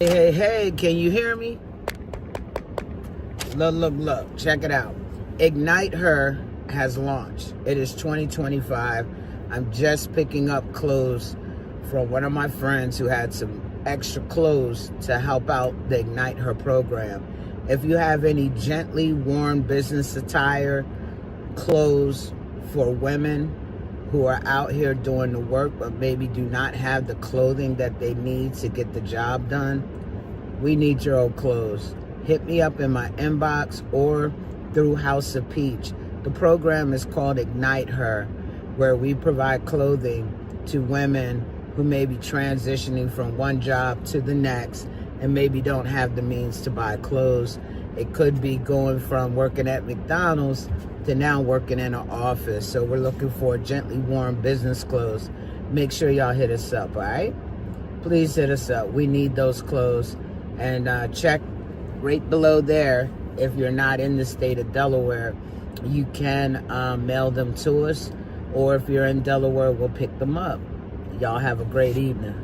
Hey, can you hear me? Look, check it out. Ignite Her has launched. It is 2025. I'm just picking up clothes from one of my friends who had some extra clothes to help out the Ignite Her program. If you have any gently worn business attire, clothes for women who are out here doing the work but maybe do not have the clothing that they need to get the job done, we need your old clothes. Hit me up in my inbox or through House of Peach. The program is called Ignite Her, where we provide clothing to women who may be transitioning from one job to the next and maybe don't have the means to buy clothes. It could be going from working at McDonald's to now working in an office. So we're looking for gently worn business clothes. Make sure y'all hit us up, all right? Please hit us up. We need those clothes. And check right below there. If you're not in the state of Delaware, you can mail them to us. Or if you're in Delaware, we'll pick them up. Y'all have a great evening.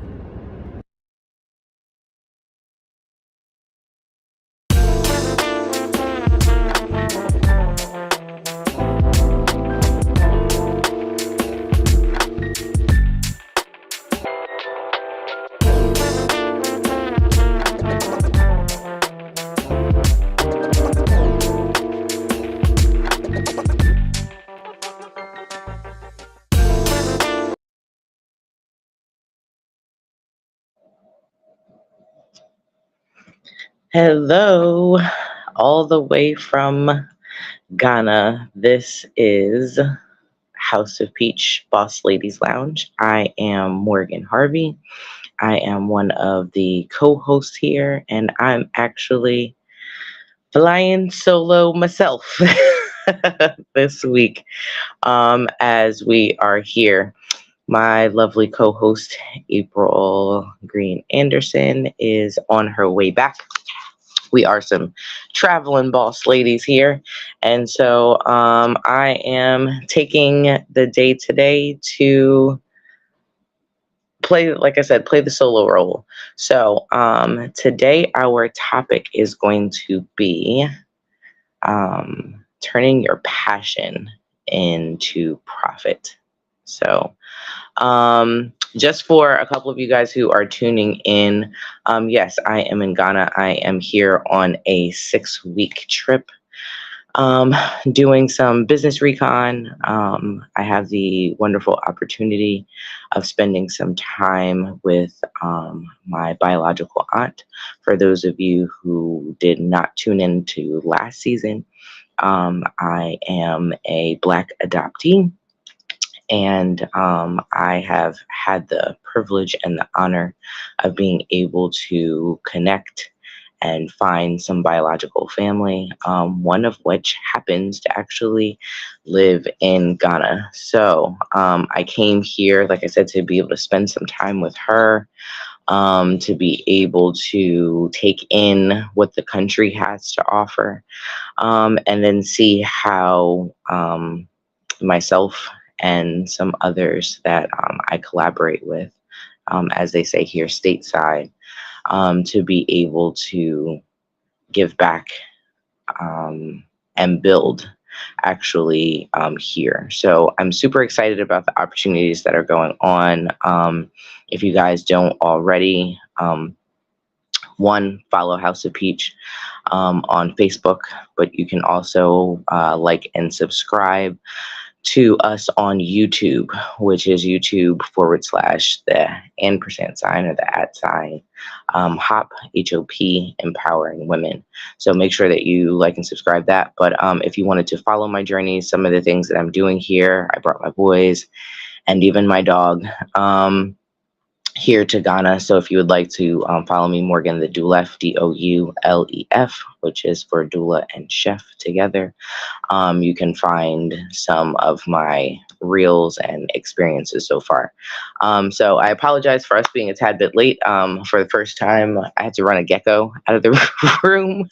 Hello, all the way from Ghana. This is House of Peach Boss Ladies Lounge. I am Morgan Harvey. I am one of the co-hosts here, and I'm actually flying solo myself this week as we are here. My lovely co-host, April Green Anderson, is on her way back. We are some traveling boss ladies here. And so I am taking the day today to play, like I said, play the solo role. So today our topic is going to be turning your passion into profit. So just for a couple of you guys who are tuning in, yes, I am in Ghana. I am here on a 6-week trip, doing some business recon. I have the wonderful opportunity of spending some time with my biological aunt. For those of you who did not tune into last season, I am a Black adoptee. And I have had the privilege and the honor of being able to connect and find some biological family, one of which happens to actually live in Ghana. So I came here, like I said, to be able to spend some time with her, to be able to take in what the country has to offer, and then see how myself and some others that I collaborate with, as they say here, stateside, to be able to give back and build actually here. So I'm super excited about the opportunities that are going on. If you guys don't already, one, follow House of Peach on Facebook, but you can also like and subscribe to us on YouTube, which is YouTube / the &sign or the @ H.O.P, H.O.P, Empowering Women. So make sure that you like and subscribe that. But if you wanted to follow my journey, some of the things that I'm doing here, I brought my boys and even my dog here to Ghana. So if you would like to follow me, Morgan the Doulef, DOULEF, which is for doula and chef together, you can find some of my reels and experiences so far. So I apologize for us being a tad bit late. For the first time, I had to run a gecko out of the room.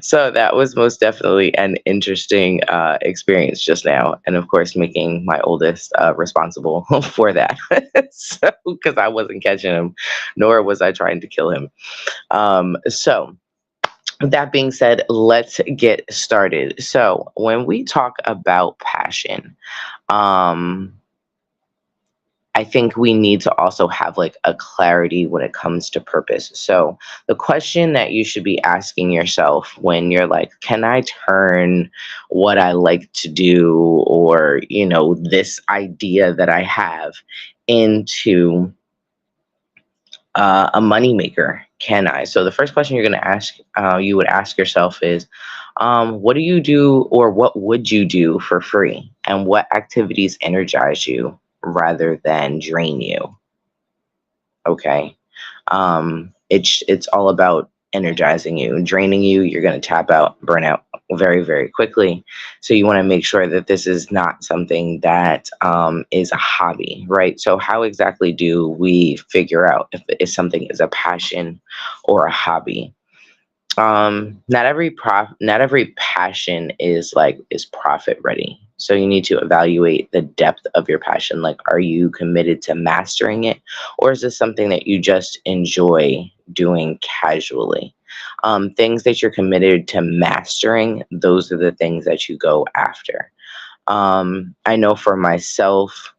So that was most definitely an interesting experience just now, and of course, making my oldest responsible for that. So, because I wasn't catching him, nor was I trying to kill him. So that being said, let's get started. So when we talk about passion, um, I think we need to also have like a clarity when it comes to purpose. So the question that you should be asking yourself when you're like, can I turn what I like to do, or, this idea that I have, into a moneymaker? Can I? So the first question you're going to ask, you would ask yourself is, what do you do, or what would you do for free? And what activities energize you rather than drain you? Okay. It's all about energizing you. Draining you, you're going to tap out, burn out very, very quickly. So you want to make sure that this is not something that is a hobby, right? So how exactly do we figure out if something is a passion or a hobby? Not every passion is profit ready. So you need to evaluate the depth of your passion. Like, are you committed to mastering it, or is this something that you just enjoy doing casually? Things that you're committed to mastering, those are the things that you go after. I know for myself,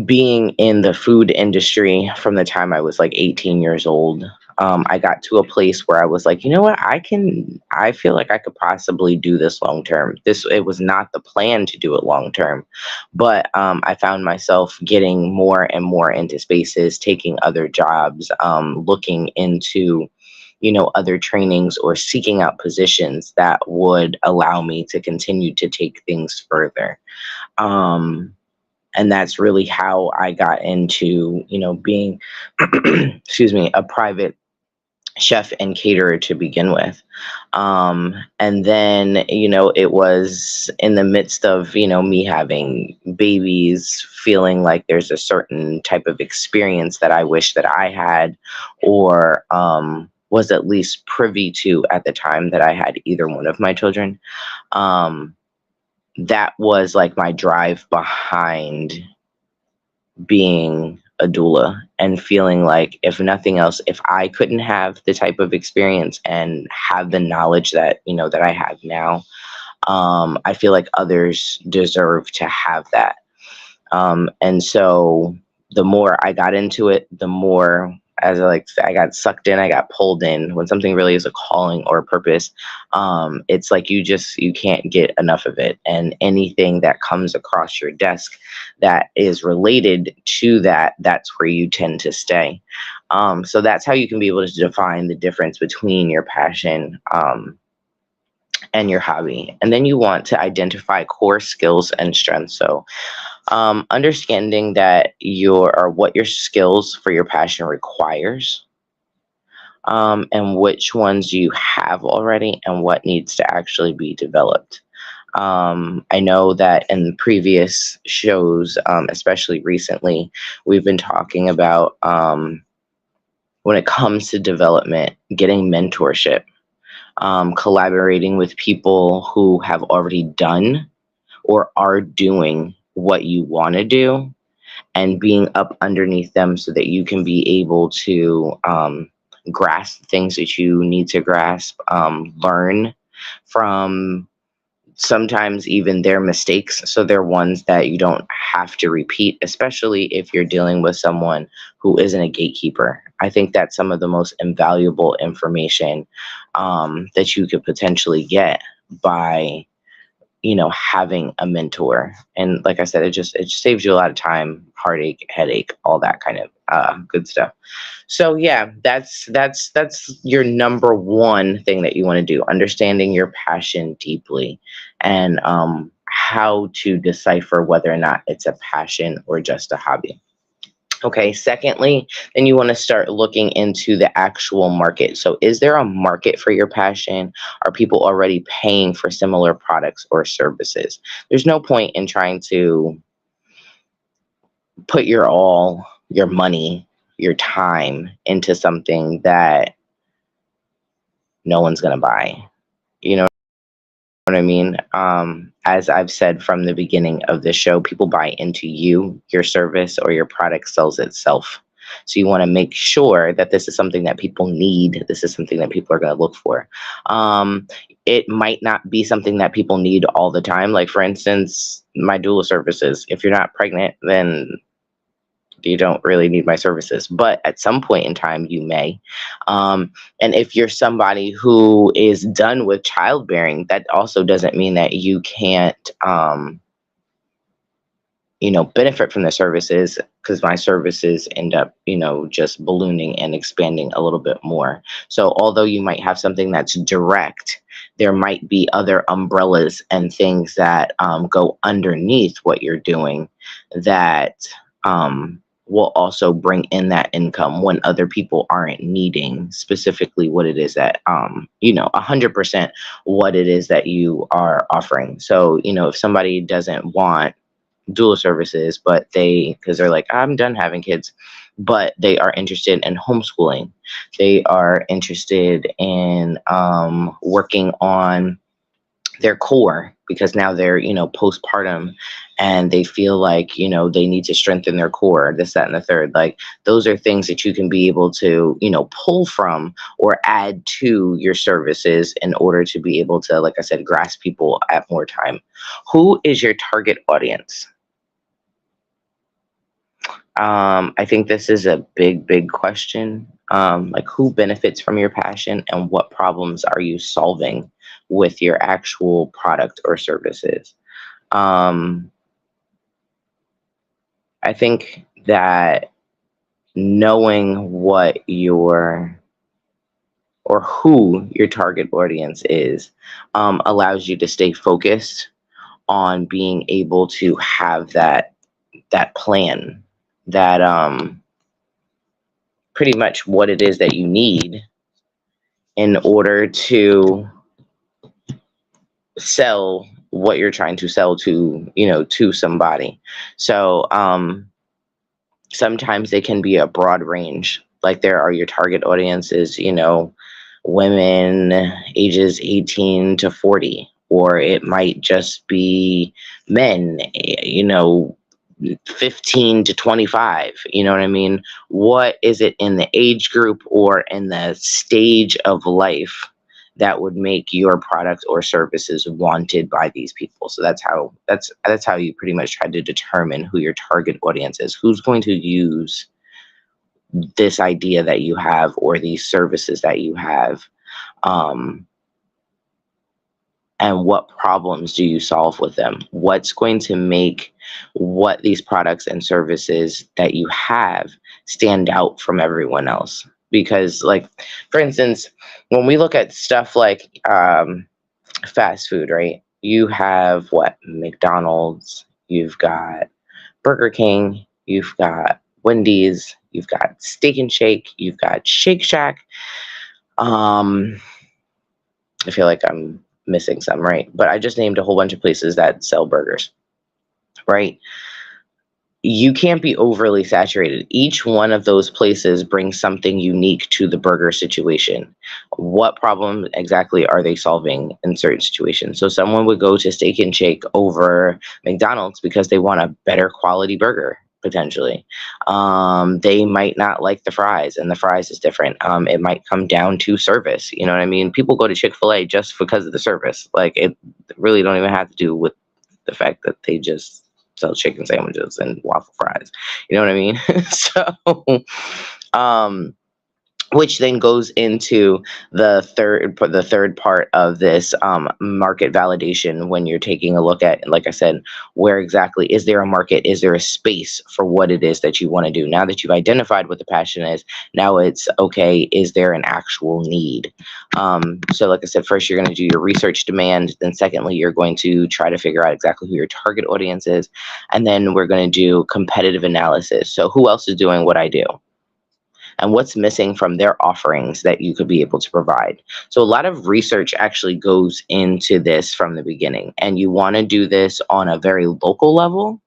being in the food industry from the time I was like 18 years old, I got to a place where I was like, you know what, I feel like I could possibly do this long term. It was not the plan to do it long term, but I found myself getting more and more into spaces, taking other jobs, looking into, other trainings, or seeking out positions that would allow me to continue to take things further. Um, and that's really how I got into, being, excuse me, a private chef and caterer to begin with. And then, it was in the midst of, me having babies, feeling like there's a certain type of experience that I wish that I had, or was at least privy to at the time that I had either one of my children. Um, that was like my drive behind being a doula, and feeling like, if nothing else, if I couldn't have the type of experience and have the knowledge that, that I have now, I feel like others deserve to have that. And so the more I got into it, the more, as I like to say, I got sucked in, I got pulled in. When something really is a calling or a purpose, it's like you can't get enough of it. And anything that comes across your desk that is related to that, that's where you tend to stay. So that's how you can be able to define the difference between your passion and your hobby. And then you want to identify core skills and strengths. So understanding that what your skills for your passion requires, and which ones you have already, and what needs to actually be developed. I know that in previous shows, especially recently, we've been talking about, when it comes to development, getting mentorship, collaborating with people who have already done or are doing what you want to do, and being up underneath them so that you can be able to grasp things that you need to grasp, learn from sometimes even their mistakes, so they're ones that you don't have to repeat, especially if you're dealing with someone who isn't a gatekeeper. I think that's some of the most invaluable information that you could potentially get by, having a mentor. And like I said, it just saves you a lot of time, heartache, headache, all that kind of good stuff. So yeah, that's your number one thing that you want to do: understanding your passion deeply, and how to decipher whether or not it's a passion or just a hobby. Okay, secondly, then you want to start looking into the actual market. So is there a market for your passion? Are people already paying for similar products or services? There's no point in trying to put your money, your time into something that no one's going to buy. You know what I mean? As I've said from the beginning of the show, people buy into you, your service, or your product sells itself. So you want to make sure that this is something that people need. This is something that people are going to look for. It might not be something that people need all the time. Like, for instance, my doula services. If you're not pregnant, then you don't really need my services, but at some point in time you may. And if you're somebody who is done with childbearing, that also doesn't mean that you can't benefit from the services, because my services end up just ballooning and expanding a little bit more. So although you might have something that's direct, there might be other umbrellas and things that go underneath what you're doing that will also bring in that income when other people aren't needing specifically what it is that 100% what it is that you are offering. So if somebody doesn't want doula services, but because they're like, I'm done having kids, but they are interested in homeschooling, they are interested in working on their core, because now they're postpartum, and they feel like they need to strengthen their core, this, that, and the third. Like, those are things that you can be able to pull from or add to your services in order to be able to, like I said, grasp people at more time. Who is your target audience? I think this is a big question. Like, who benefits from your passion, and what problems are you solving with your actual product or services? I think that knowing what who your target audience is allows you to stay focused on being able to have that plan, that pretty much what it is that you need in order to sell what you're trying to sell to somebody. So sometimes they can be a broad range. Like, there are your target audiences, women ages 18 to 40, or it might just be men, 15 to 25. You know what I mean? What is it in the age group or in the stage of life that would make your product or services wanted by these people? So that's how you pretty much try to determine who your target audience is, who's going to use this idea that you have or these services that you have. And what problems do you solve with them? What's going to make what these products and services that you have stand out from everyone else? Because, like, for instance, when we look at stuff like fast food, right? You have McDonald's, you've got Burger King, you've got Wendy's, you've got Steak and Shake, you've got Shake Shack. I feel like I'm missing some, right? But I just named a whole bunch of places that sell burgers, right? You can't be overly saturated. Each one of those places brings something unique to the burger situation. What problem exactly are they solving in certain situations? So someone would go to Steak and Shake over McDonald's because they want a better quality burger, potentially. They might not like the fries, and the fries is different. It might come down to service. You know what I mean? People go to Chick-fil-A just because of the service. Like, it really don't even have to do with the fact that they just sell chicken sandwiches and waffle fries. You know what I mean? So, which then goes into the third part of this market validation, when you're taking a look at, like I said, where exactly is there a market? Is there a space for what it is that you want to do? Now that you've identified what the passion is, now it's okay, is there an actual need? So like I said, first you're going to do your research demand. Then secondly, you're going to try to figure out exactly who your target audience is. And then we're going to do competitive analysis. So who else is doing what I do? And what's missing from their offerings that you could be able to provide. So a lot of research actually goes into this from the beginning. And you want to do this on a very local level,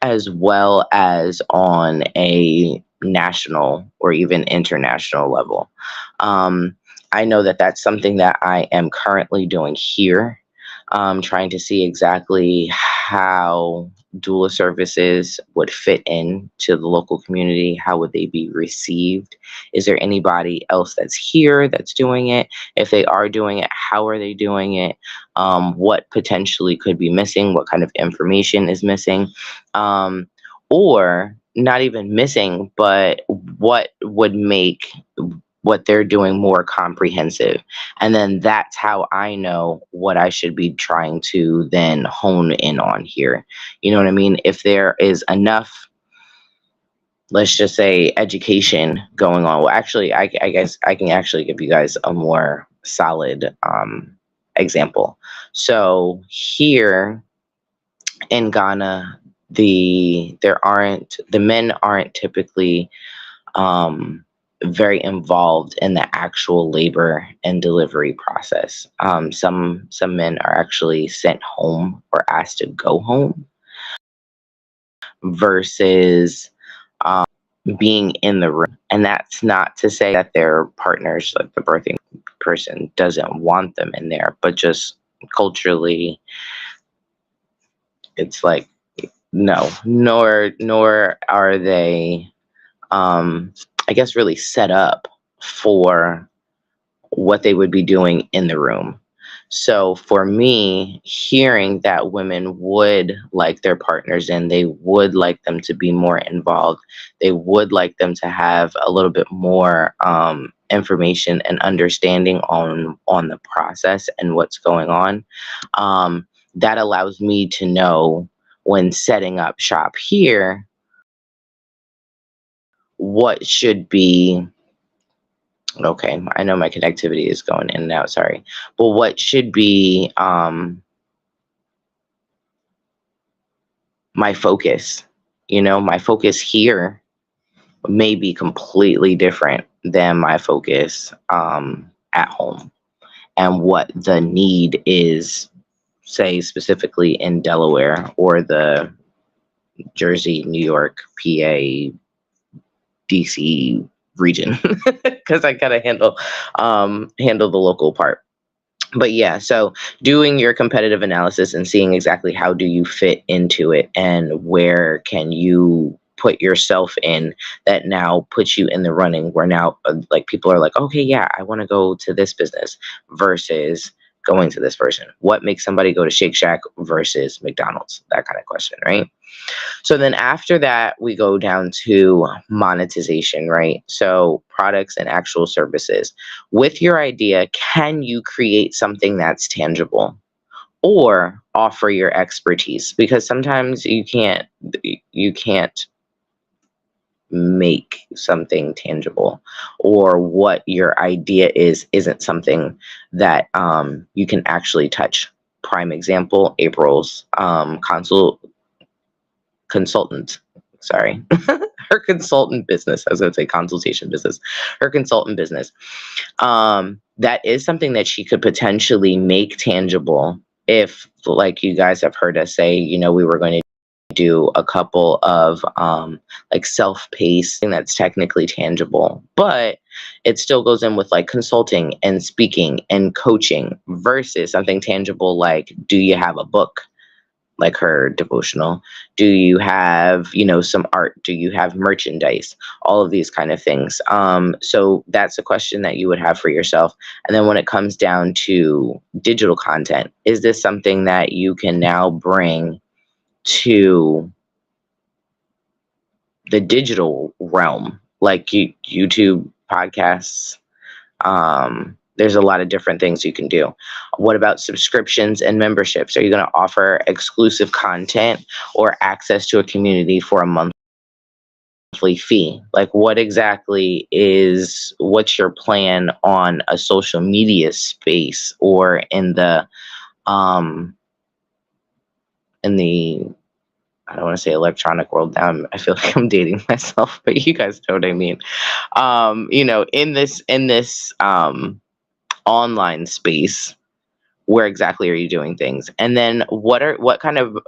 as well as on a national or even international level. I know that that's something that I am currently doing here, trying to see exactly how doula services would fit in to the local community. How would they be received? Is there anybody else that's here that's doing it? If they are doing it, how are they doing it? What potentially could be missing? What kind of information is missing? Or not even missing, but what would make what they're doing more comprehensive? And then that's how I know what I should be trying to then hone in on here. You know what I mean? If there is enough, let's just say, education going on. Well, actually, I guess I can actually give you guys a more solid example. So here in Ghana, the men aren't typically very involved in the actual labor and delivery process. Some men are actually sent home or asked to go home versus being in the room. And that's not to say that their partners, like the birthing person, doesn't want them in there, but just culturally, it's like no, nor are they, I guess, really set up for what they would be doing in the room. So for me, hearing that women would like their partners in, they would like them to be more involved, they would like them to have a little bit more information and understanding on the process and what's going on. That allows me to know, when setting up shop here, what should be okay. I know my connectivity is going in and out, sorry. But what should be my focus? My focus here may be completely different than my focus at home, and what the need is, say, specifically in Delaware or the Jersey, New York, PA, DC region, because I gotta handle the local part. But yeah, so doing your competitive analysis and seeing exactly how do you fit into it and where can you put yourself in that now puts you in the running, where now like people are like, okay, yeah, I want to go to this business versus going to this person. What makes somebody go to Shake Shack versus McDonald's? That kind of question, right? So then after that, we go down to monetization, right? So products and actual services. With your idea, can you create something that's tangible or offer your expertise? Because sometimes you can't make something tangible, or what your idea isn't something that you can actually touch. Prime example, April's consultant, sorry, her consultant business. I was going to say consultation business, her consultant business. That is something that she could potentially make tangible if, like you guys have heard us say, we were going to do a couple of like self-paced thing that's technically tangible, but it still goes in with like consulting and speaking and coaching versus something tangible like, do you have a book? Like her devotional? Do you have, some art? Do you have merchandise? All of these kind of things. So that's a question that you would have for yourself. And then when it comes down to digital content, is this something that you can now bring to the digital realm, like YouTube, podcasts? There's a lot of different things you can do. What about subscriptions and memberships? Are you going to offer exclusive content or access to a community for a monthly fee? Like, what's your plan on a social media space or in the I don't want to say electronic world now. I feel like I'm dating myself, but you guys know what I mean. In this online space, where exactly are you doing things? And then what kind of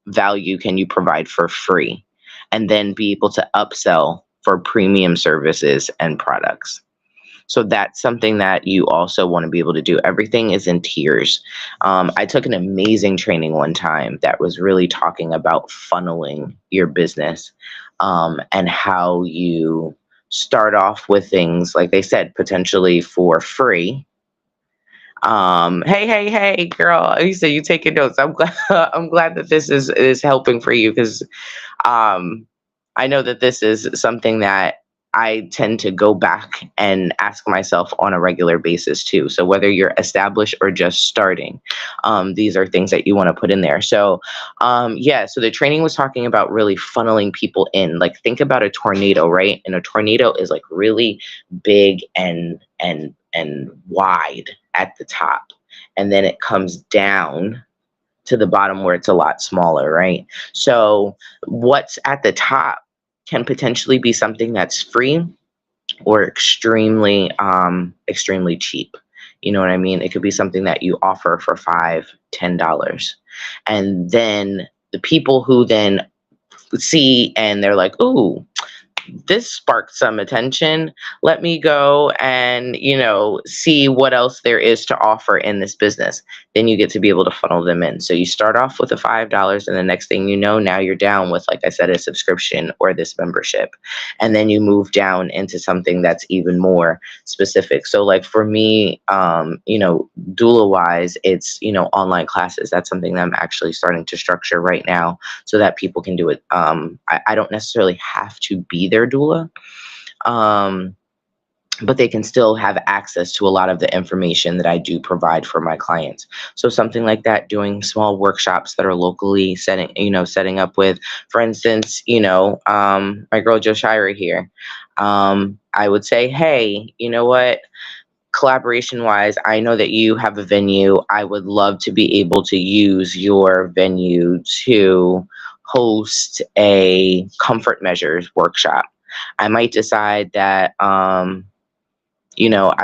value can you provide for free, and then be able to upsell for premium services and products? So that's something that you also want to be able to do. Everything is in tiers. I took an amazing training one time that was really talking about funneling your business, and how you start off with things, like they said, potentially for free. Hey, girl, you said you taking notes. I'm glad. I'm glad that this is helping for you, because um, I know that this is something that I tend to go back and ask myself on a regular basis too. So whether you're established or just starting, these are things that you want to put in there. So yeah, so the training was talking about really funneling people in. Like, think about a tornado, right? And a tornado is like really big and wide at the top, and then it comes down to the bottom where it's a lot smaller, right? So what's at the top can potentially be something that's free or extremely cheap. You know what I mean? It could be something that you offer for $5, $10. And then the people who then see and they're like, ooh, this sparked some attention. Let me go and, see what else there is to offer in this business. Then you get to be able to funnel them in. So you start off with a $5, and the next thing you know, now you're down with, like I said, a subscription or this membership. And then you move down into something that's even more specific. So like for me, doula wise, it's, online classes. That's something that I'm actually starting to structure right now so that people can do it. I don't necessarily have to be their doula, but they can still have access to a lot of the information that I do provide for my clients. So something like that, doing small workshops that are locally setting up with, for instance, my girl Joshira here. I would say, hey, you know what? Collaboration wise, I know that you have a venue. I would love to be able to use your venue to host a comfort measures workshop. I might decide that, I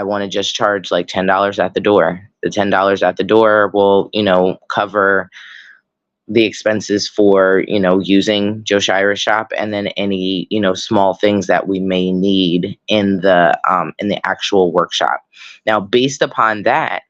want to just charge like $10 at the door. The $10 at the door will, cover the expenses for, using Joshira's shop, and then any, small things that we may need in the actual workshop. Now, based upon that,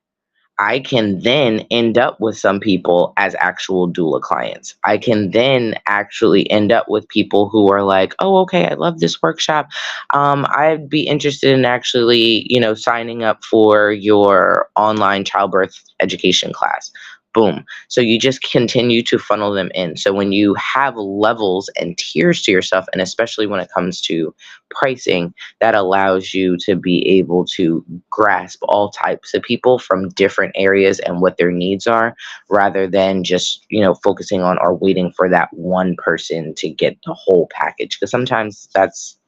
I can then end up with some people as actual doula clients. I can then actually end up with people who are like, oh, okay, I love this workshop. I'd be interested in actually, signing up for your online childbirth education class. Boom. So you just continue to funnel them in. So when you have levels and tiers to yourself, and especially when it comes to pricing, that allows you to be able to grasp all types of people from different areas and what their needs are, rather than just, focusing on or waiting for that one person to get the whole package. Because sometimes that's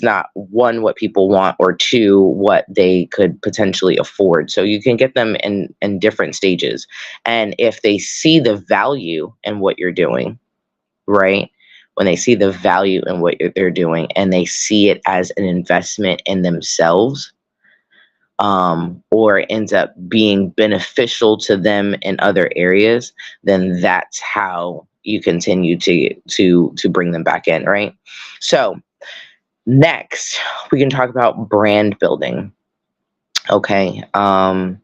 not, one, what people want, or two, what they could potentially afford. So you can get them in different stages. And if they see the value in what you're doing, right? When they see the value in what they're doing, and they see it as an investment in themselves, or ends up being beneficial to them in other areas, then that's how you continue to bring them back in, right? So next, we can talk about brand building. Okay. A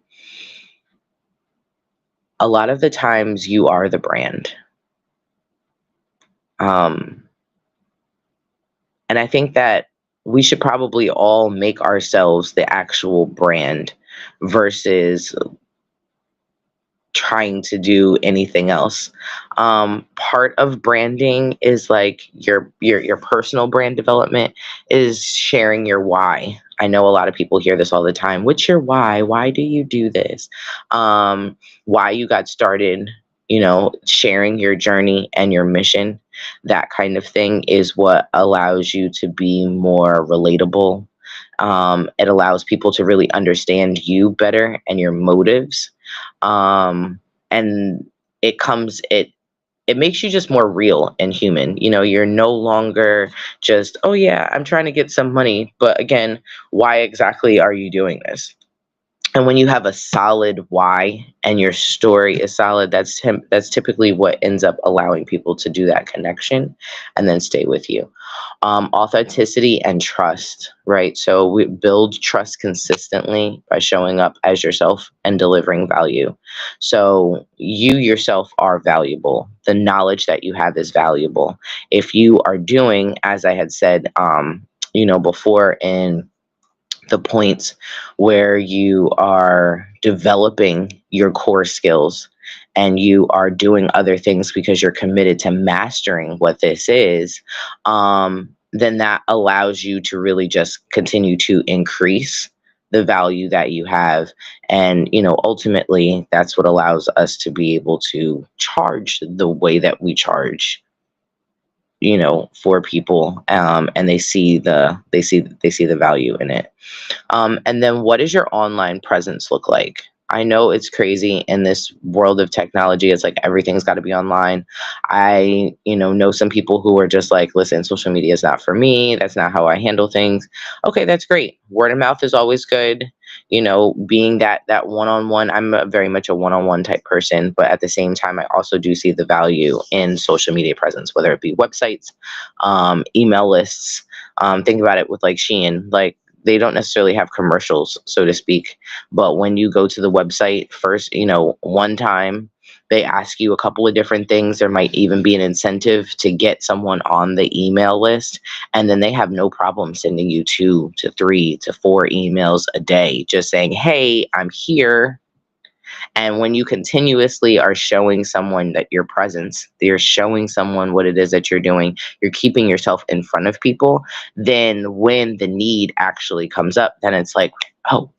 lot of the times you are the brand. And I think that we should probably all make ourselves the actual brand versus trying to do anything else. Part of branding is like your personal brand development is sharing your why. I know a lot of people hear this all the time. What's your why? Why do you do this? Why you got started, sharing your journey and your mission, that kind of thing is what allows you to be more relatable. It allows people to really understand you better and your motives. And it makes you just more real and human. You're no longer just, oh yeah, I'm trying to get some money. But again, why exactly are you doing this? And when you have a solid why and your story is solid, that's typically what ends up allowing people to do that connection and then stay with you. Authenticity and trust, right? So we build trust consistently by showing up as yourself and delivering value. So you yourself are valuable. The knowledge that you have is valuable. If you are doing, as I had said, before in the points where you are developing your core skills and you are doing other things because you're committed to mastering what this is, then that allows you to really just continue to increase the value that you have. And, ultimately, that's what allows us to be able to charge the way that we charge, for people, and they see the value in it. And then what does your online presence look like? I know it's crazy in this world of technology. It's like everything's got to be online. I, know some people who are just like, listen, social media is not for me. That's not how I handle things. Okay, that's great. Word of mouth is always good. Being that one-on-one, I'm very much a one-on-one type person, but at the same time, I also do see the value in social media presence, whether it be websites, email lists. Think about it with like Shein, like, they don't necessarily have commercials, so to speak. But when you go to the website first, one time they ask you a couple of different things. There might even be an incentive to get someone on the email list. And then they have no problem sending you 2 to 3 to 4 emails a day, just saying, hey, I'm here. And when you continuously are showing someone that your presence, you're showing someone what it is that you're doing, you're keeping yourself in front of people, then when the need actually comes up, then it's like, oh,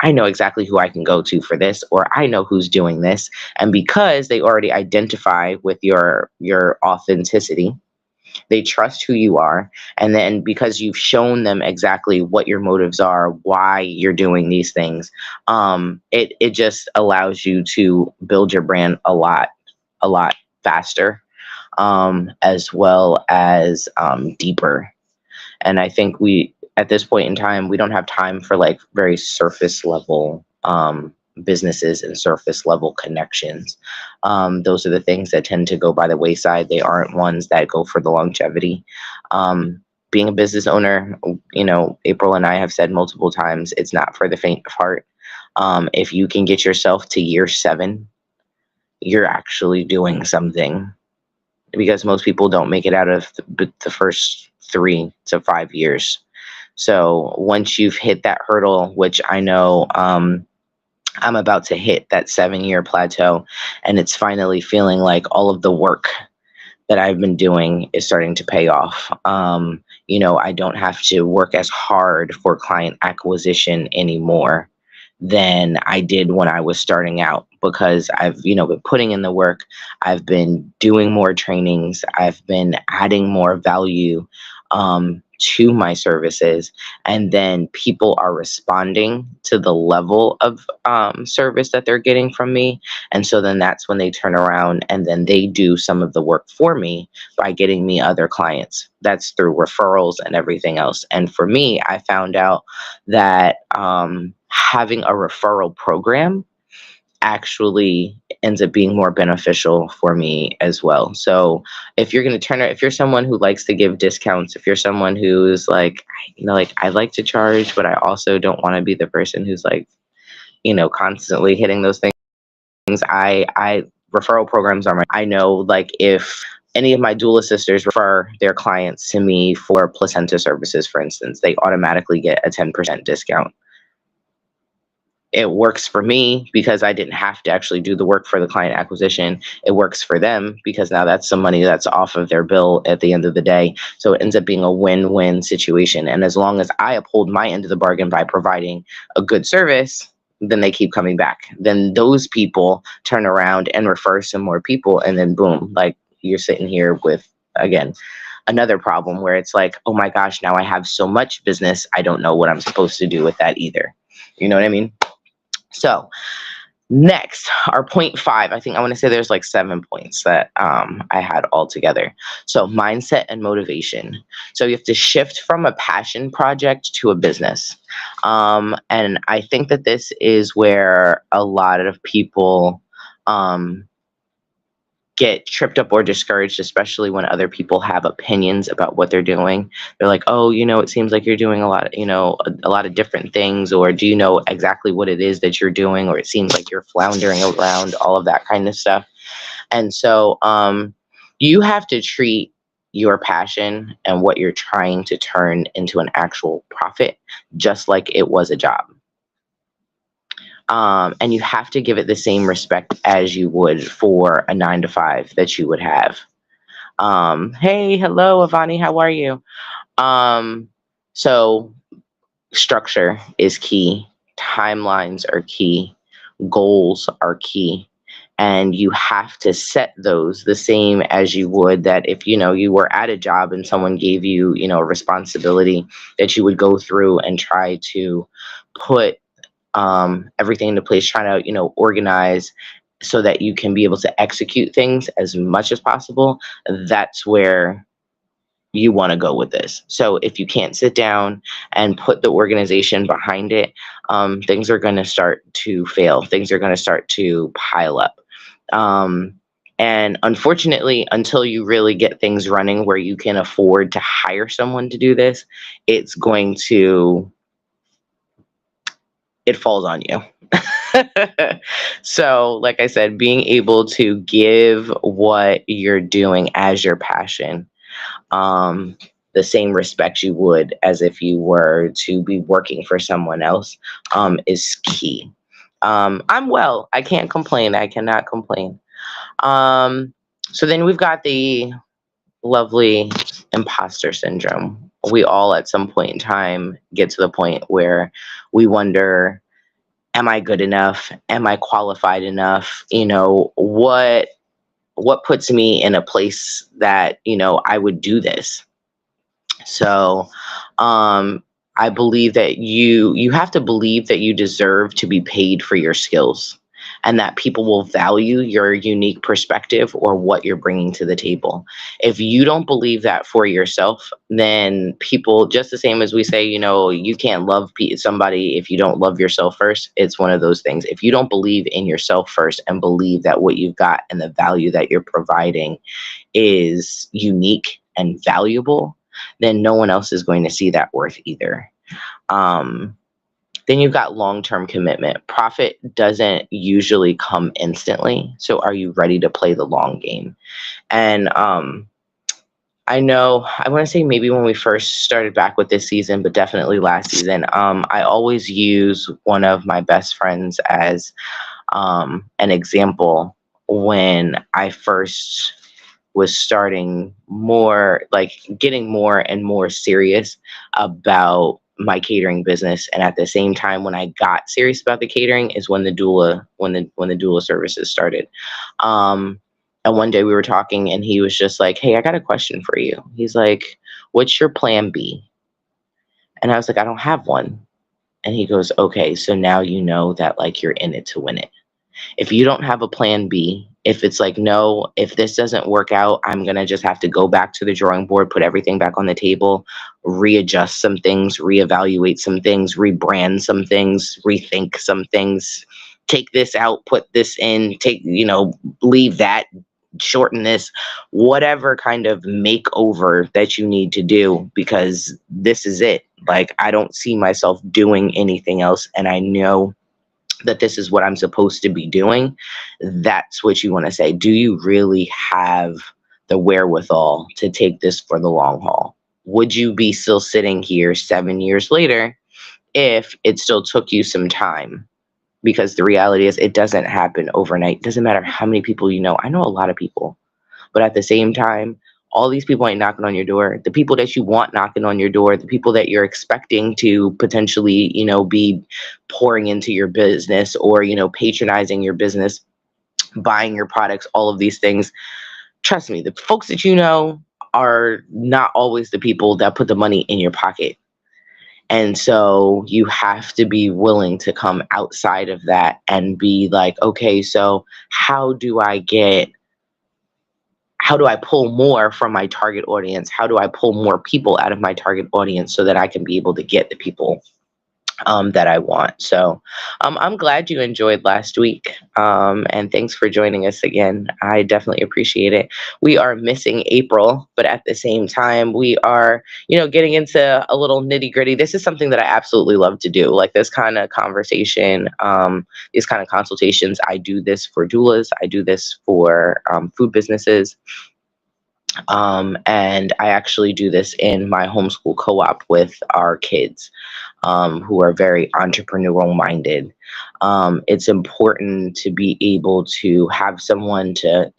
I know exactly who I can go to for this, or I know who's doing this. And because they already identify with your authenticity, they trust who you are. And then because you've shown them exactly what your motives are, why you're doing these things, it just allows you to build your brand a lot faster, as well as deeper. And I think at this point in time, we don't have time for like very surface level businesses and surface level connections. Those are the things that tend to go by the wayside. They aren't ones that go for the longevity. Being a business owner, April and I have said multiple times, it's not for the faint of heart. If you can get yourself to year 7, you're actually doing something, because most people don't make it out of the first 3 to 5 years. So once you've hit that hurdle, which I know I'm about to hit that 7-year plateau, and it's finally feeling like all of the work that I've been doing is starting to pay off. I don't have to work as hard for client acquisition anymore than I did when I was starting out, because I've, been putting in the work. I've been doing more trainings. I've been adding more value to my services, and then people are responding to the level of service that they're getting from me. And so then that's when they turn around and then they do some of the work for me by getting me other clients. That's through referrals and everything else. And for me, I found out that having a referral program actually ends up being more beneficial for me as well. So if you're going to if you're someone who likes to give discounts, if you're someone who's like, I like to charge, but I also don't want to be the person who's like, constantly hitting those things. I referral programs are I know, like, if any of my doula sisters refer their clients to me for placenta services, for instance, they automatically get a 10% discount. It works for me because I didn't have to actually do the work for the client acquisition. It works for them because now that's some money that's off of their bill at the end of the day. So it ends up being a win-win situation. And as long as I uphold my end of the bargain by providing a good service, then they keep coming back. Then those people turn around and refer some more people. And then boom, like, you're sitting here with, again, another problem where it's like, oh my gosh, now I have so much business, I don't know what I'm supposed to do with that either. You know what I mean? So Next, our point five. I think I want to say there's like 7 points that I had all together. So mindset and motivation. So you have to shift from a passion project to a business. And I think that this is where a lot of people um, get tripped up or discouraged, especially when other people have opinions about what they're doing. They're like, oh, it seems like you're doing a lot of, a lot of different things, or do you know exactly what it is that you're doing? Or it seems like you're floundering around, all of that kind of stuff. And so you have to treat your passion and what you're trying to turn into an actual profit, just like it was a job. And you have to give it the same respect as you would for a 9 to 5 that you would have. Hey, hello, Avani, how are you? So structure is key. Timelines are key. Goals are key. And you have to set those the same as you would that if, you were at a job and someone gave you, a responsibility that you would go through and try to put everything into place, trying to, organize so that you can be able to execute things as much as possible. That's where you want to go with this. So if you can't sit down and put the organization behind it, things are going to start to fail. Things are going to start to pile up. And unfortunately, until you really get things running where you can afford to hire someone to do this, it falls on you. So, like I said, being able to give what you're doing as your passion, the same respect you would as if you were to be working for someone else, is key. I'm well. I can't complain. I cannot complain. So then we've got the lovely imposter syndrome. We all at some point in time get to the point where we wonder, am I good enough? Am I qualified enough? What puts me in a place that, I would do this? So, I believe that you have to believe that you deserve to be paid for your skills and that people will value your unique perspective or what you're bringing to the table. If you don't believe that for yourself, then people, just the same as we say, you can't love somebody if you don't love yourself first. It's one of those things. If you don't believe in yourself first and believe that what you've got and the value that you're providing is unique and valuable, then no one else is going to see that worth either. Then you've got long-term commitment. Profit doesn't usually come instantly. So are you ready to play the long game? And I know, I want to say maybe when we first started back with this season, but definitely last season, I always use one of my best friends as an example when I first was starting more, like getting more and more serious about my catering business. And at the same time, when I got serious about the catering is when the doula services started. And one day we were talking and he was just like, hey, I got a question for you. He's like, what's your plan B? And I was like, I don't have one. And he goes, okay, so now you know that like you're in it to win it. If you don't have a plan B, if it's like, no, if this doesn't work out, I'm going to just have to go back to the drawing board, put everything back on the table, readjust some things, reevaluate some things, rebrand some things, rethink some things, take this out, put this in, leave that, shorten this, whatever kind of makeover that you need to do, because this is it. Like, I don't see myself doing anything else. And I know that this is what I'm supposed to be doing. That's what you want to say. Do you really have the wherewithal to take this for the long haul? Would you be still sitting here 7 years later if it still took you some time? Because the reality is it doesn't happen overnight. It doesn't matter how many people you know. I know a lot of people, but at the same time, all these people ain't knocking on your door. The people that you want knocking on your door, the people that you're expecting to potentially, be pouring into your business or, patronizing your business, buying your products, all of these things. Trust me, the folks that you know are not always the people that put the money in your pocket. And so you have to be willing to come outside of that and be like, okay, so how do I pull more from my target audience? How do I pull more people out of my target audience so that I can be able to get the people that I want? So I'm glad you enjoyed last week. And thanks for joining us again. I definitely appreciate it. We are missing April, but at the same time, we are, getting into a little nitty gritty. This is something that I absolutely love to do, like this kind of conversation, these kind of consultations. I do this for doulas. I do this for food businesses. And I actually do this in my homeschool co-op with our kids who are very entrepreneurial minded. It's important to be able to have someone to,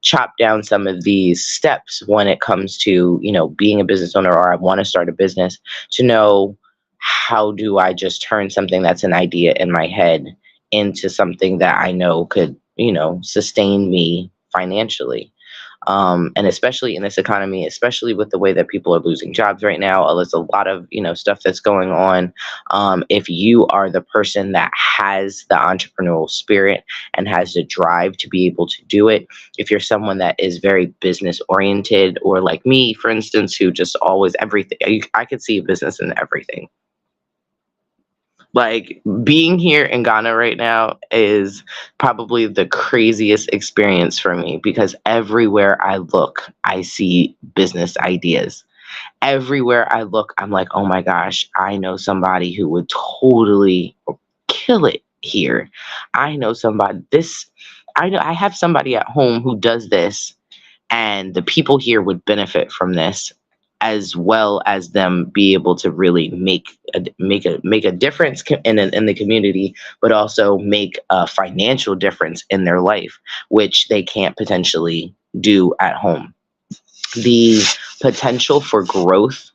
chop down some of these steps when it comes to, being a business owner, or I want to start a business, to know, how do I just turn something that's an idea in my head into something that I know could, sustain me financially. And especially in this economy, especially with the way that people are losing jobs right now, there's a lot of, stuff that's going on. If you are the person that has the entrepreneurial spirit and has the drive to be able to do it, if you're someone that is very business oriented, or like me, for instance, who just always everything, I could see a business in everything. Like, being here in Ghana right now is probably the craziest experience for me, because everywhere I look, I see business ideas. Everywhere I look, I'm like, oh my gosh, I know somebody who would totally kill it here. I know somebody I have somebody at home who does this, and the people here would benefit from this, as well as them be able to really make a difference in the community, but also make a financial difference in their life, which they can't potentially do at home. The potential for growth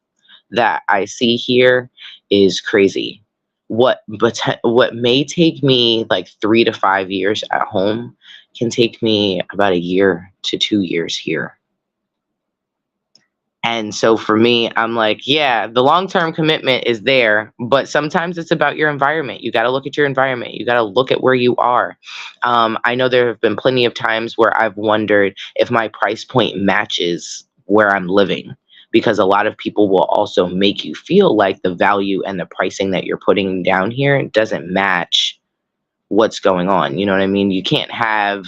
that I see here is crazy. What may take me like 3 to 5 years at home can take me about a year to 2 years here. And so for me, I'm like, yeah, the long-term commitment is there, but sometimes it's about your environment. You got to look at your environment. You got to look at where you are. I know there have been plenty of times where I've wondered if my price point matches where I'm living, because a lot of people will also make you feel like the value and the pricing that you're putting down here doesn't match what's going on. You know what I mean? You can't have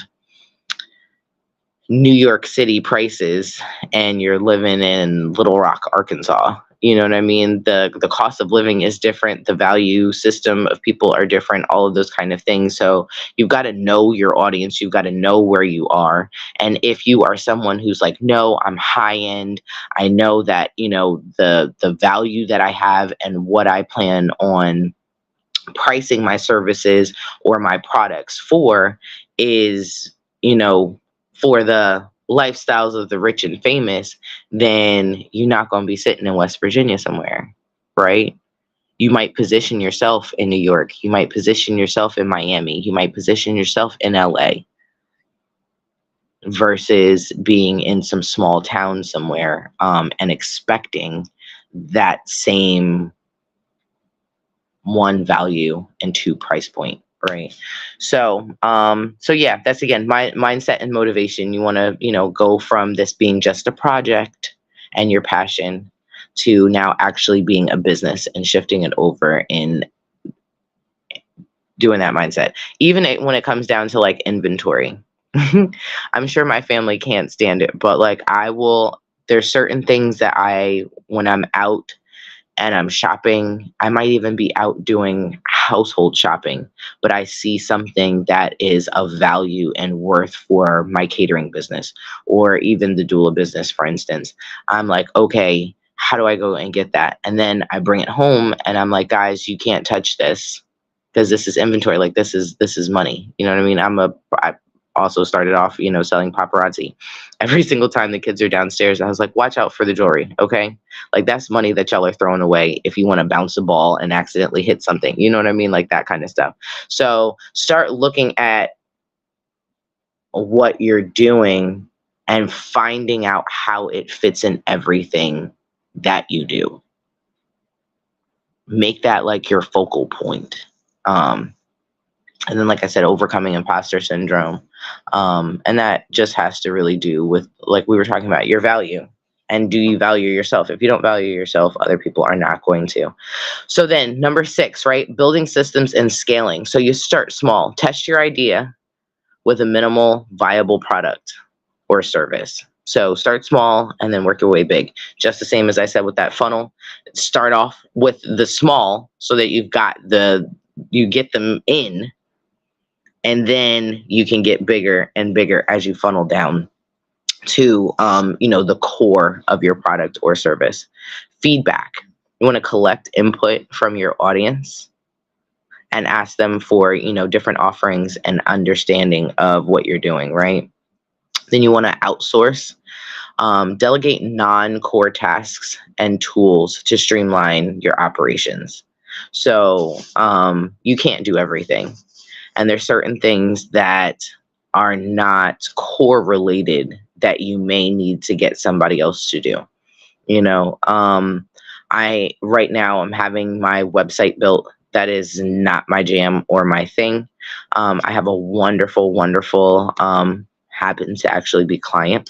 New York City prices and you're living in Little Rock, Arkansas. You know what I mean? The cost of living is different. The value system of people are different, all of those kind of things. So you've got to know your audience. You've got to know where you are. And if you are someone who's like, no, I'm high end, I know that, the value that I have and what I plan on pricing my services or my products for is, for the lifestyles of the rich and famous, then you're not going to be sitting in West Virginia somewhere, right? You might position yourself in New York. You might position yourself in Miami. You might position yourself in LA, versus being in some small town somewhere and expecting that same one value and two price point, right? So yeah, that's again my mindset and motivation. You want to go from this being just a project and your passion to now actually being a business and shifting it over in doing that mindset. Even when it comes down to like inventory, I'm sure my family can't stand it, but like there's certain things that when I'm out and I'm shopping, I might even be out doing household shopping, but I see something that is of value and worth for my catering business, or even the doula business, for instance. I'm like, okay, how do I go and get that? And then I bring it home and I'm like, guys, you can't touch this because this is inventory. Like this is money. You know what I mean? I also started off, selling paparazzi. Every single time the kids are downstairs, I was like, watch out for the jewelry, okay? Like that's money that y'all are throwing away if you want to bounce a ball and accidentally hit something. You know what I mean? Like that kind of stuff. So start looking at what you're doing and finding out how it fits in everything that you do. make that like your focal point. And then, like I said, overcoming imposter syndrome. And that just has to really do with, like we were talking about, your value. And do you value yourself? If you don't value yourself, other people are not going to. So then number 6, right? Building systems and scaling. So you start small, test your idea with a minimal viable product or service. So start small and then work your way big. Just the same as I said with that funnel. Start off with the small so that you get them in, and then you can get bigger and bigger as you funnel down to the core of your product or service. Feedback. You want to collect input from your audience and ask them for different offerings and understanding of what you're doing, right? Then you want to outsource, delegate non-core tasks and tools to streamline your operations. So you can't do everything. And there's certain things that are not core related that you may need to get somebody else to do. I right now I'm having my website built. That is not my jam or my thing. I have a wonderful, wonderful, happens to actually be client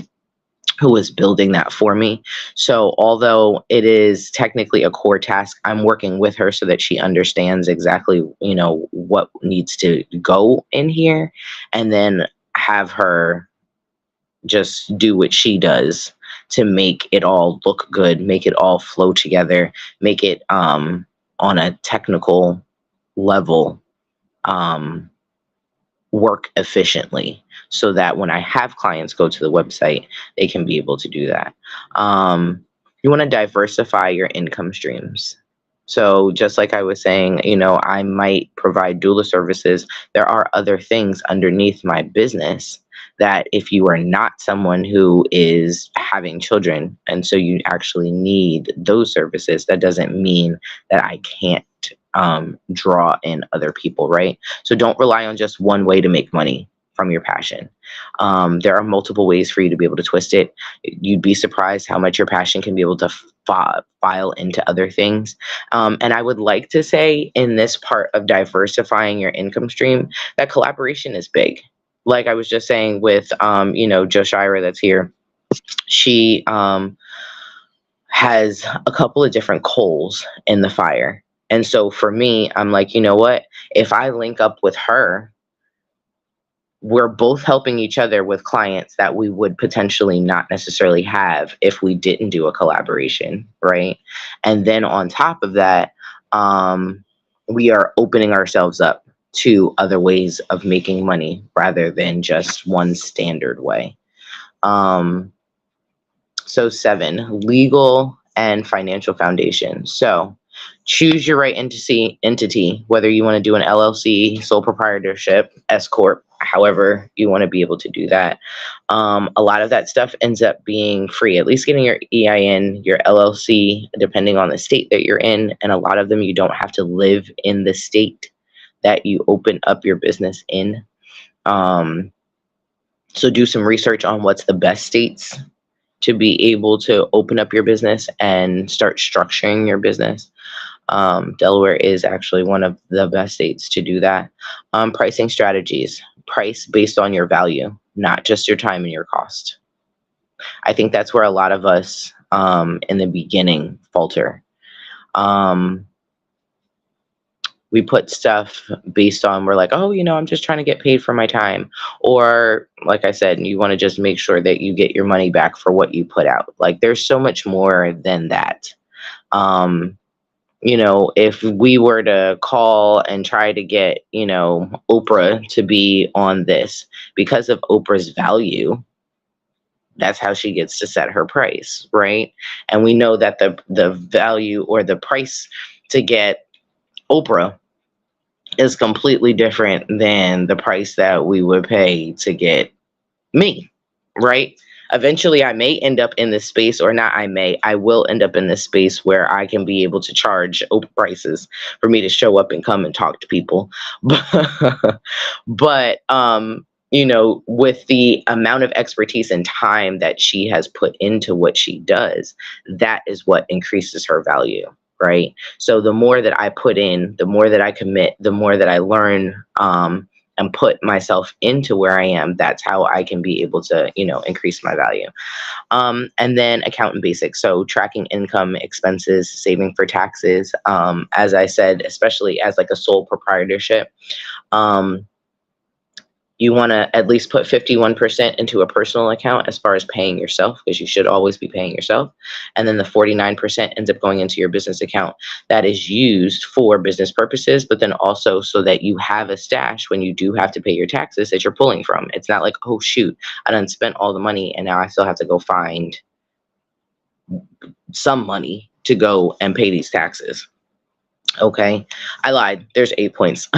who is building that for me. So although it is technically a core task, I'm working with her so that she understands exactly, what needs to go in here, and then have her just do what she does to make it all look good, make it all flow together, make it on a technical level work efficiently, so that when I have clients go to the website, they can be able to do that. You want to diversify your income streams. So just like I was saying, I might provide doula services. There are other things underneath my business that if you are not someone who is having children, and so you actually need those services, that doesn't mean that I can't draw in other people, right? So don't rely on just one way to make money from your passion. There are multiple ways for you to be able to twist it. You'd be surprised how much your passion can be able to file into other things. And I would like to say, in this part of diversifying your income stream, that collaboration is big. Like I was just saying with, Joshira that's here. She has a couple of different coals in the fire. And so for me, I'm like, you know what? If I link up with her, we're both helping each other with clients that we would potentially not necessarily have if we didn't do a collaboration, right? And then on top of that, we are opening ourselves up to other ways of making money rather than just one standard way. So 7, legal and financial foundation. So choose your right entity, whether you want to do an LLC, sole proprietorship, S Corp, however you want to be able to do that. A lot of that stuff ends up being free, at least getting your EIN, your LLC, depending on the state that you're in. And a lot of them, you don't have to live in the state that you open up your business in. So do some research on what's the best states to be able to open up your business and start structuring your business. Delaware is actually one of the best states to do that. Pricing strategies, price based on your value, not just your time and your cost. I think that's where a lot of us in the beginning falter. We put stuff based on, we're like, oh, I'm just trying to get paid for my time. Or like I said, you want to just make sure that you get your money back for what you put out. Like there's so much more than that. If we were to call and try to get, Oprah to be on this, because of Oprah's value, that's how she gets to set her price, right? And we know that the value or the price to get Oprah is completely different than the price that we would pay to get me, right? Eventually I may end up in this space, or not I will end up in this space where I can be able to charge Oprah prices for me to show up and come and talk to people. But with the amount of expertise and time that she has put into what she does, that is what increases her value. right? So the more that I put in, the more that I commit, the more that I learn, and put myself into where I am, that's how I can be able to, increase my value. And then accountant basics. So tracking income, expenses, saving for taxes. As I said, especially as like a sole proprietorship, um, you want to at least put 51% into a personal account as far as paying yourself, because you should always be paying yourself. And then the 49% ends up going into your business account that is used for business purposes, but then also so that you have a stash when you do have to pay your taxes that you're pulling from. It's not like, oh, shoot, I done spent all the money and now I still have to go find some money to go and pay these taxes. Okay, I lied. There's 8 points.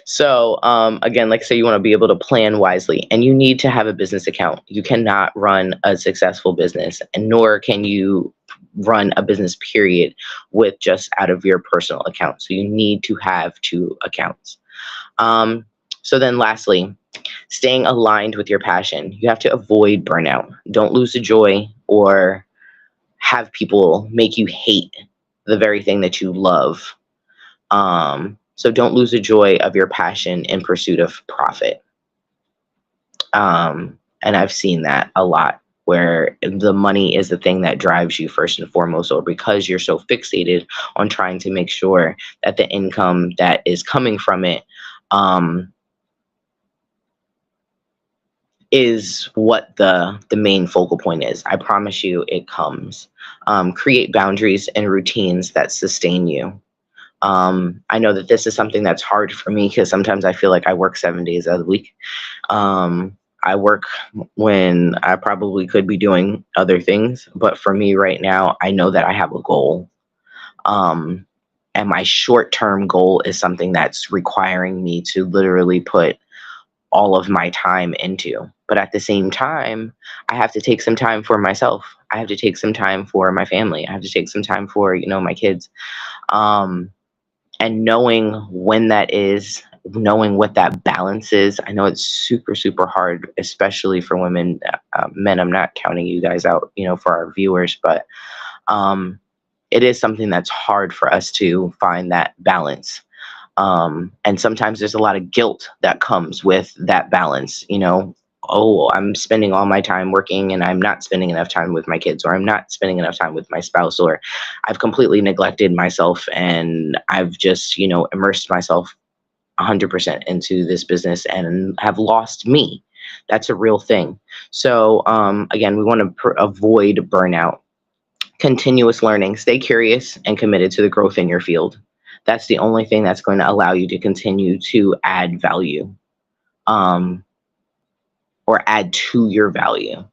So again, like I say, you want to be able to plan wisely, and you need to have a business account. You cannot run a successful business, and nor can you run a business period with just out of your personal account. So you need to have 2 accounts. So then lastly, staying aligned with your passion. You have to avoid burnout. Don't lose the joy or have people make you hate the very thing that you love. So don't lose the joy of your passion in pursuit of profit. And I've seen that a lot, where the money is the thing that drives you first and foremost, or because you're so fixated on trying to make sure that the income that is coming from it is what the main focal point is. I promise you it comes. Create boundaries and routines that sustain you. I know that this is something that's hard for me because sometimes I feel like I work 7 days out of the week. I work when I probably could be doing other things, but for me right now, I know that I have a goal. And my short-term goal is something that's requiring me to literally put all of my time into. But at the same time, I have to take some time for myself. I have to take some time for my family. I have to take some time for, my kids. And knowing when that is, knowing what that balance is. I know it's super, super hard, especially for women. Men, I'm not counting you guys out, for our viewers, but it is something that's hard for us to find that balance. And sometimes there's a lot of guilt that comes with that balance, oh, I'm spending all my time working and I'm not spending enough time with my kids, or I'm not spending enough time with my spouse, or I've completely neglected myself and I've just, immersed myself 100% into this business and have lost me. That's a real thing. So again, we want to avoid burnout. Continuous learning. Stay curious and committed to the growth in your field. That's the only thing that's going to allow you to continue to add value, or add to your value.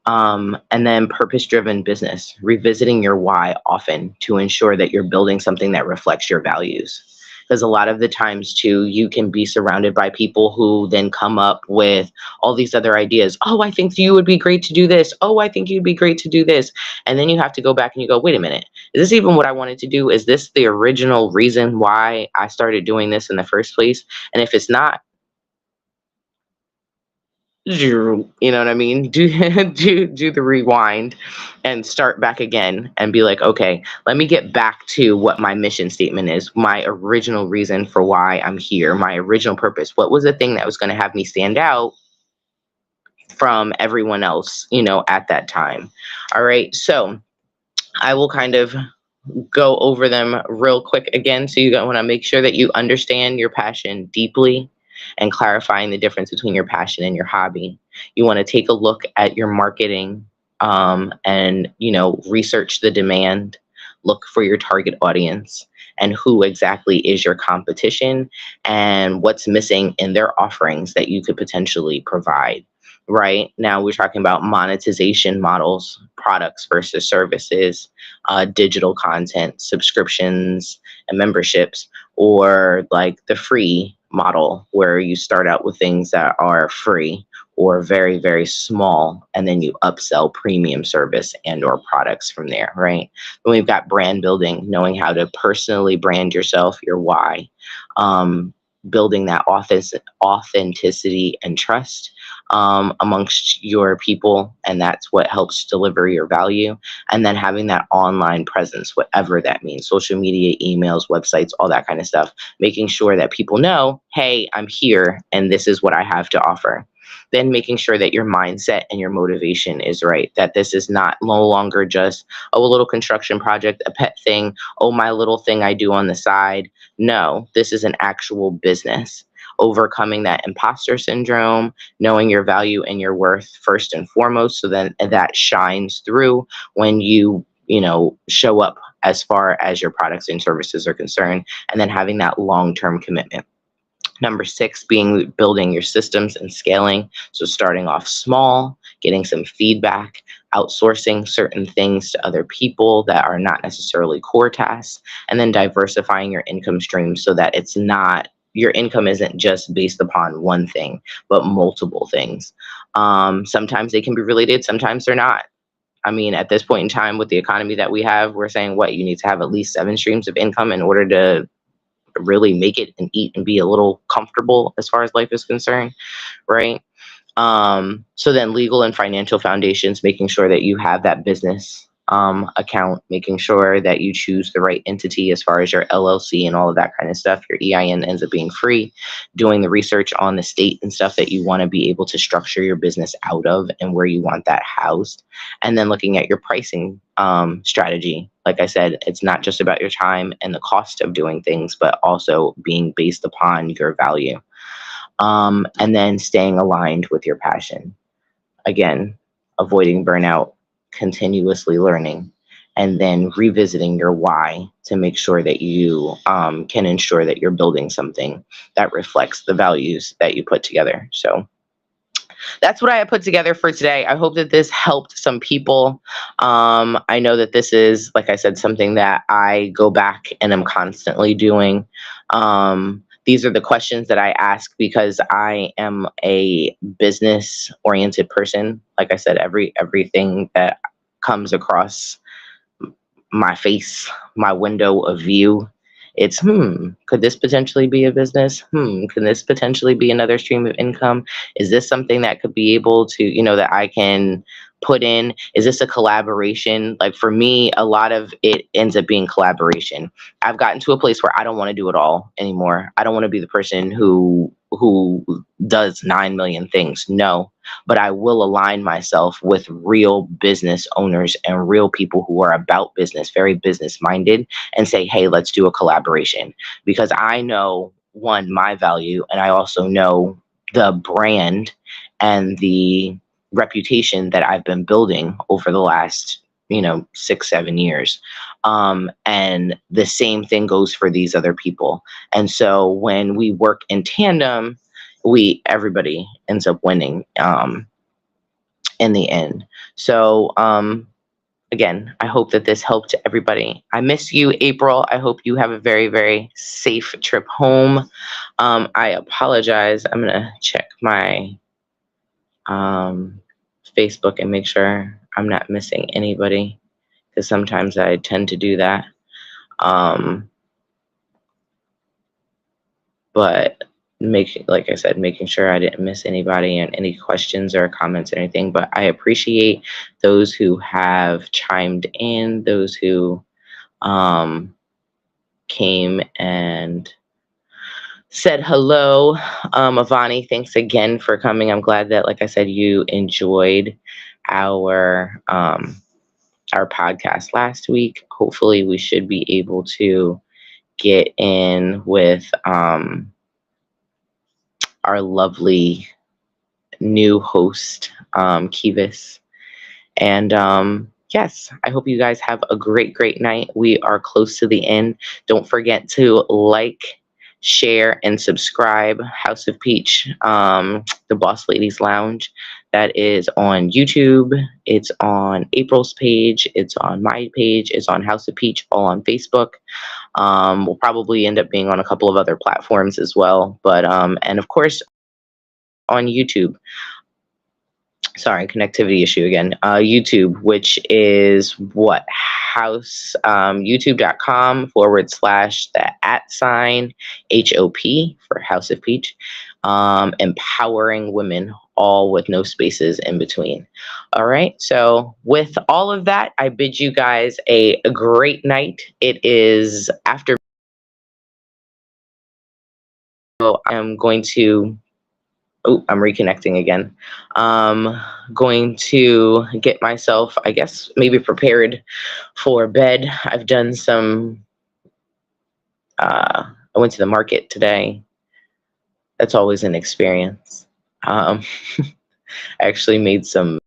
And then purpose-driven business, revisiting your why often to ensure that you're building something that reflects your values. Because a lot of the times too, you can be surrounded by people who then come up with all these other ideas. Oh, I think you would be great to do this. Oh, I think you'd be great to do this. And then you have to go back and you go, wait a minute, is this even what I wanted to do? Is this the original reason why I started doing this in the first place? And if it's not, you know what I mean? Do the rewind and start back again and be like, okay, let me get back to what my mission statement is, my original reason for why I'm here, my original purpose. What was the thing that was going to have me stand out from everyone else, at that time? All right. So I will kind of go over them real quick again. So you want to make sure that you understand your passion deeply and clarifying the difference between your passion and your hobby. You want to take a look at your marketing, and, research the demand, look for your target audience and who exactly is your competition and what's missing in their offerings that you could potentially provide. Right now, we're talking about monetization models, products versus services, digital content, subscriptions, and memberships, or like the free model where you start out with things that are free or very, very small, and then you upsell premium service and or products from there, right? Then we've got brand building, knowing how to personally brand yourself, your why. building that authenticity and trust amongst your people, and that's what helps deliver your value. And then having that online presence, whatever that means, social media, emails, websites, all that kind of stuff, making sure that people know, hey, I'm here and this is what I have to offer. Then making sure that your mindset and your motivation is right, that this is not no longer just, oh, a little construction project, a pet thing, oh, my little thing I do on the side. No, this is an actual business. Overcoming that imposter syndrome, knowing your value and your worth first and foremost, so then that shines through when you show up as far as your products and services are concerned, and then having that long-term commitment. Number 6 being building your systems and scaling. So starting off small, getting some feedback, outsourcing certain things to other people that are not necessarily core tasks, and then diversifying your income streams so that it's not, your income isn't just based upon one thing, but multiple things. Sometimes they can be related, sometimes they're not. I mean, at this point in time, with the economy that we have, we're saying what, you need to have at least 7 streams of income in order to really make it and eat and be a little comfortable as far as life is concerned, right? So then legal and financial foundations, making sure that you have that business account, making sure that you choose the right entity as far as your LLC and all of that kind of stuff. Your EIN ends up being free. Doing the research on the state and stuff that you want to be able to structure your business out of and where you want that housed. And then looking at your pricing strategy. Like I said, it's not just about your time and the cost of doing things, but also being based upon your value. And then staying aligned with your passion. Again, avoiding burnout, continuously learning, and then revisiting your why to make sure that you can ensure that you're building something that reflects the values that you put together. So that's what I have put together for today. I hope that this helped some people. I know that this is, like I said, something that I go back and I'm constantly doing. These are the questions that I ask because I am a business-oriented person. Like I said, everything that comes across my face, my window of view, it's, could this potentially be a business? Can this potentially be another stream of income? Is this something that could be able to, that I can put in? Is this a collaboration? Like for me, a lot of it ends up being collaboration. I've gotten to a place where I don't want to do it all anymore. I don't want to be the person who does 9 million things. No, but I will align myself with real business owners and real people who are about business, very business minded, and say, hey, let's do a collaboration. Because I know, one, my value, and I also know the brand and the reputation that I've been building over the last 6-7 years. And the same thing goes for these other people. And so when we work in tandem, everybody ends up winning in the end. So again, I hope that this helped everybody. I miss you, April. I hope you have a very, very safe trip home. I apologize. I'm gonna check my Facebook and make sure I'm not missing anybody, because sometimes I tend to do that. But like I said, making sure I didn't miss anybody and any questions or comments or anything. But I appreciate those who have chimed in, those who came and said hello. Avani, thanks again for coming. I'm glad that, like I said, you enjoyed our podcast last week. Hopefully we should be able to get in with our lovely new host, Kivis. And yes, I hope you guys have a great, great night. We are close to the end. Don't forget to like, share, and subscribe. House of Peach, the Boss Ladies Lounge. That is on YouTube. It's on April's page. It's on my page. It's on House of Peach, all on Facebook. We'll probably end up being on a couple of other platforms as well. But and of course on YouTube. sorry, connectivity issue again. YouTube, which is what? YouTube.com/the @HOP for House of Peach. Empowering women, all with no spaces in between. All right. So with all of that, I bid you guys a great night. It is after. So I'm going to. Oh, I'm reconnecting again. Going to get myself, I guess, maybe prepared for bed. I've done some. I went to the market today. That's always an experience. I actually made some